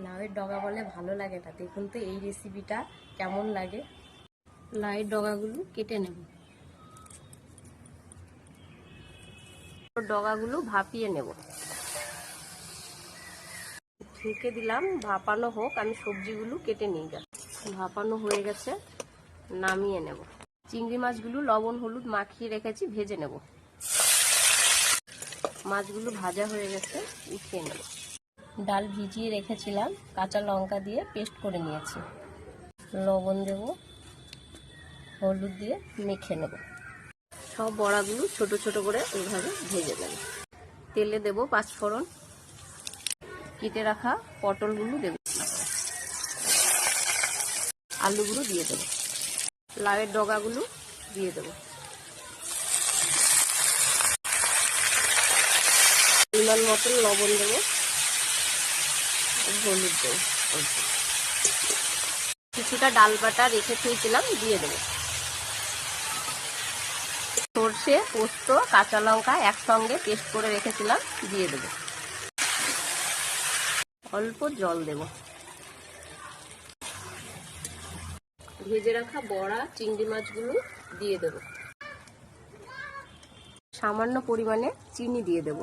লাউয়ের ডগা বলে ভালো লাগে না। দেখুন তো এই রেসিপিটা কেমন লাগে। লাউয়ের ডগাগুলো কেটে নেব, ডগাগুলো ভাপিয়ে নেব। ঢেকে দিলাম, ভাপানো হোক, আমি সবজিগুলো কেটে নিয়ে গেলাম। ভাপানো হয়ে গেছে, নামিয়ে নেব। চিংড়ি মাছগুলো লবণ হলুদ মাখিয়ে রেখেছি, ভেজে নেব। মাছগুলো ভাজা হয়ে গেছে, উঠিয়ে নেব। ডাল ভিজিয়ে রেখেছিলাম, কাঁচা লঙ্কা দিয়ে পেস্ট করে নিয়েছি। লবণ দেব, হলুদ দিয়ে মেখে নেব। সব বড়াগুলো ছোট ছোট করে এইভাবে ভেজে নেব। তেলে দেব পাঁচফোড়ন, কেটে রাখা পটলগুলো দেব, আলুগুলো দিয়ে দেব, লাউয়ের ডগাগুলো দিয়ে দেব, পরিমাণ মতন লবণ দেব, হলুদ দেব, কিছুটা ডাল বাটা রেখে খেয়েছিলাম দিয়ে দেব। সর্ষে পোস্ত কাঁচা লঙ্কা একসঙ্গে পেস্ট করে রেখেছিলাম, দিয়ে দেব। অল্প জল দেব। ভেজে রাখা বড়া চিংড়ি মাছগুলো দিয়ে দেব। সামান্য পরিমাণে চিনি দিয়ে দেব।